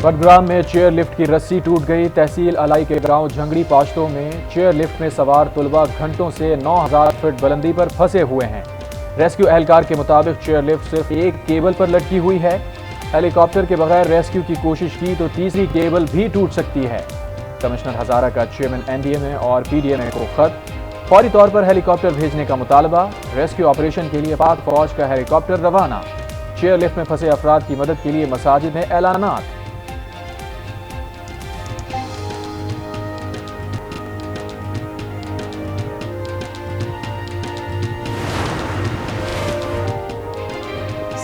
बडग्राम में chair lift की रस्सी टूट गई। तहसील अलाई के गांव झंगड़ी पाश्तों में चेयर लिफ्ट में सवार तुलबा घंटों से 9000 फीट बुलंदी पर फंसे हुए हैं। रेस्क्यू एहलकार के मुताबिक चेयर लिफ्ट सिर्फ एक केबल पर लटकी हुई है। हेलीकॉप्टर के बगैर रेस्क्यू की कोशिश की तो तीसरी केबल भी टूट सकती है। कमिश्नर हजारा का चेयरमैन एनडीएमए और पीडीएमए को खत, फौरी तौर पर हेलीकॉप्टर भेजने का मुतालबा। रेस्क्यू ऑपरेशन के लिए पाक फौज का हेलीकॉप्टर रवाना। चेयर लिफ्ट में फंसे अफराद की मदद के लिए मसाजिद में ऐलानात।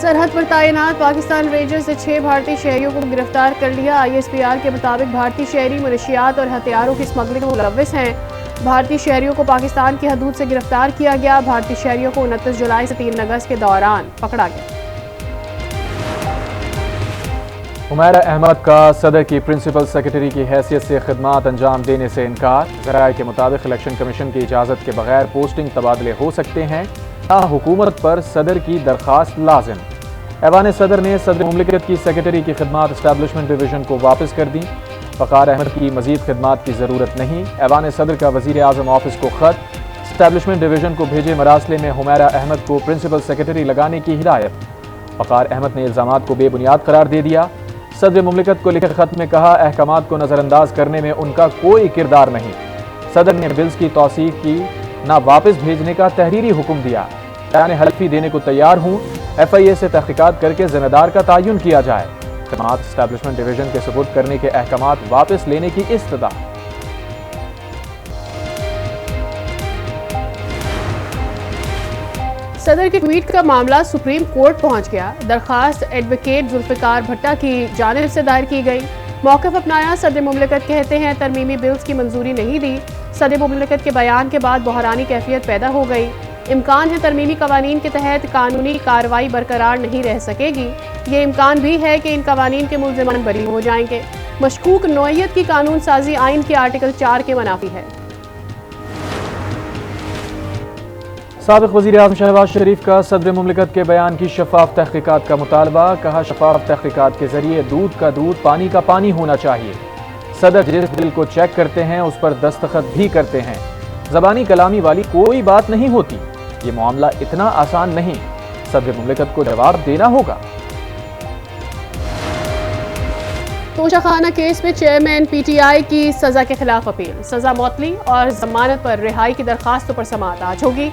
सरहद पर तैनात पाकिस्तान रेंजर्स ने 6 भारतीय शहरियों को गिरफ्तार कर लिया। आईएसपीआर के मुताबिक भारतीय शहरी मनशियात और हथियारों की स्मगलिंग में मुलव्विस हैं। भारतीय शहरियों को पाकिस्तान की हदूद से गिरफ्तार किया गया। भारतीय शहरियों को 29 जुलाई से 3 अगस्त के दौरान पकड़ा गया। हुमैरा अहमद का सदर की प्रिंसिपल सेक्रेटरी की हैसियत से खिदमात अंजाम देने से इनकार। ज़राए के मुताबिक इलेक्शन कमीशन की इजाज़त के बगैर पोस्टिंग तबादले हो सकते हैं। हुकूमत पर सदर की दरखास्त लाजिम। ऐवान सदर ने सदर मुमलिकत की सेक्रेटरी की खिदमात एस्टैब्लिशमेंट डिवीज़न को वापस कर दी। फ़खार अहमद की मजीद खिदमात की ज़रूरत नहीं। ऐवान सदर का वज़ीर आज़म ऑफिस को ख़त, एस्टैब्लिशमेंट डिवीज़न को भेजे मरासले में हुमैरा अहमद को प्रिंसिपल सेक्रेटरी लगाने की हिदायत। फ़खार अहमद ने इल्ज़ामात को बेबुनियाद करार दे दिया। सदर मुमलिकत को लिखे ख़त में कहा, अहकामात को नज़रअंदाज करने में उनका कोई किरदार नहीं। सदर ने बिल्स की तौसीक की, ना वापस भेजने का तहरीरी हुक्म दिया। यानी हल्फी देने को तैयार हूँ। FIA से तहकीकात करके जिम्मेदार का तयन किया जाए। खिदमात एस्टैब्लिशमेंट डिवीजन के सुपुर्द करने के अहकामात वापस लेने की इस्तदा। सदर के ट्वीट का मामला सुप्रीम कोर्ट पहुंच गया। दरखास्त एडवोकेट जुल्फिकार भट्टा की जानिब से दायर की गई। मौक़िफ़ अपनाया। सदर मुमलिकत कहते हैं तरमीमी बिल्स की मंजूरी नहीं दी। सदर मुमलिकत के बयान के बाद बहरानी कैफियत पैदा हो गई। इम्कान है तरमीमी कवानीन के तहत कानूनी कार्रवाई बरकरार नहीं रह सकेगी। ये इम्कान भी है कि इन कवानीन के मुल्ज़िमान बरी हो जाएंगे। मशकूक नौइयत की कानून साजी आइन के आर्टिकल 4 के मुनाफी है। साबिक़ वज़ीर आज़म शहबाज शरीफ का सदर मुमलिकत के बयान की शफाफ तहकीकात का मुतालबा। कहा, शफाफ तहकीकात के जरिए दूध का दूध पानी का पानी होना चाहिए। सदर जिस बिल को चेक करते हैं उस पर दस्तखत भी करते हैं। ज़बानी कलामी वाली कोई बात नहीं होती। ये मामला इतना आसान नहीं। सदर मुमलिकत को जवाब देना होगा। तोशाखाना केस में चेयरमैन PTI की सजा के खिलाफ अपील। सजा मौतली और जमानत पर रिहाई की दरखास्तों पर समाअत आज होगी।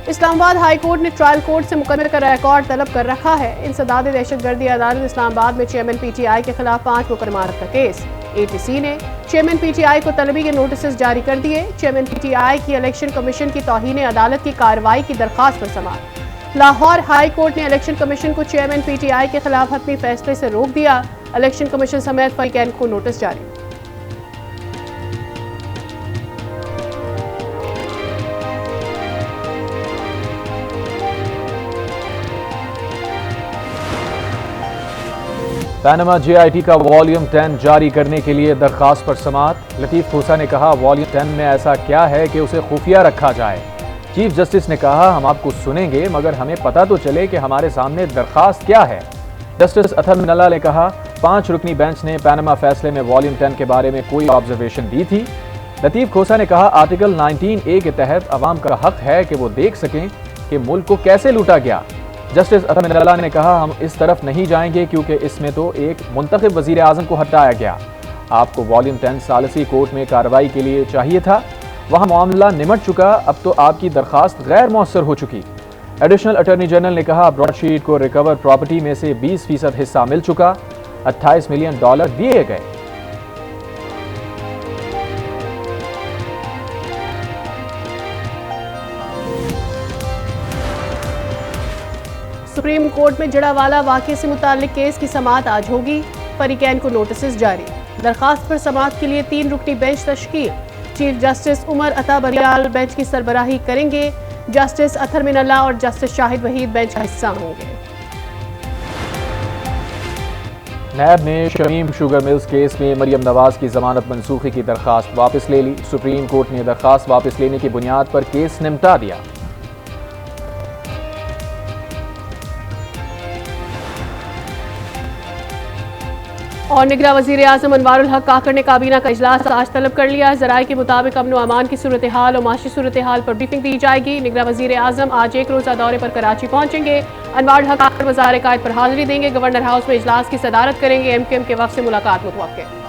इस्लामाबाद हाई कोर्ट ने ट्रायल कोर्ट से मुकदमे का रिकॉर्ड तलब कर रखा है। इंसदाद दहशतगर्दी अदालत इस्लामाबाद में चेयरमैन PTI के खिलाफ 5 मुकदमात का केस। ATC ने चेयरमैन PTI को तलबी के नोटिस जारी कर दिए। चेयरमैन PTI की इलेक्शन कमीशन की तौहीन अदालत की कार्रवाई की दरखास्त पर समाअत। लाहौर हाई कोर्ट ने इलेक्शन कमीशन को चेयरमैन PTI के खिलाफ हतमी फैसले से रोक दिया। इलेक्शन कमीशन समेत फरीकैन को नोटिस जारी। पैनमा JIT का वॉल्यूम 10 जारी करने के लिए दरखास्त पर समाअत। लतीफ़ खोसा ने कहा, वॉल्यूम 10 में ऐसा क्या है कि उसे खुफिया रखा जाए। चीफ जस्टिस ने कहा, हम आपको सुनेंगे मगर हमें पता तो चले कि हमारे सामने दरखास्त क्या है। जस्टिस अथर मिनल्ला ने कहा, 5 रुकनी बेंच ने पैनमा फैसले में वॉल्यूम 10 के बारे में कोई ऑब्जर्वेशन दी थी। लतीफ़ खोसा ने कहा, आर्टिकल 19A के तहत अवाम का हक है कि वो देख सकें कि मुल्क को कैसे लूटा गया। जस्टिस अथर मिनल्ला ने कहा, हम इस तरफ नहीं जाएंगे क्योंकि इसमें तो एक मुंतखब वज़ीर आज़म को हटाया गया। आपको वॉल्यूम 10 सालिसी कोर्ट में कार्रवाई के लिए चाहिए था। वहाँ मामला निमट चुका। अब तो आपकी दरखास्त गैर मौसर हो चुकी। एडिशनल अटॉर्नी जनरल ने कहा, ब्रॉडशीट को रिकवर प्रॉपर्टी में से 20% हिस्सा मिल चुका। $28 मिलियन दिए गए। सुप्रीम कोर्ट में जड़ावाला वाक़े से मुताल्लिक केस की समाअत आज होगी। फरीकैन को नोटिस जारी। दरखास्त पर समाअत के लिए 3 रुकनी bench तश्कील। Chief justice Umar Ata बरियाल bench की सरबराही करेंगे। जस्टिस अथर मिनल्ला और जस्टिस शाहिद वहीद बेंच का हिस्सा होंगे। नैब ने शमीम शुगर मिल्स केस में मरियम नवाज की जमानत मनसूखी की दरखास्त वापस ले ली। सुप्रीम कोर्ट ने दरखास्त वापस लेने की बुनियाद पर केस निपटा दिया। और निगरान वज़ीर आज़म अनवारुल हक काकड़ ने काबीना का इजलास आज तलब कर लिया। ज़राए के मुताबिक अमन व अमान की सूरत हाल और माशी सूरत हाल पर ब्रीफिंग दी जाएगी। निगरान वज़ीर आज़म आज एक रोज़ा दौरे पर कराची पहुंचेंगे। अनवारुल हक काकड़ वज़ार कायद पर हाजिरी देंगे। गवर्नर हाउस में इजलास की सदारत करेंगे। MQM के वफ़द से मुलाकात मुतवक्किल।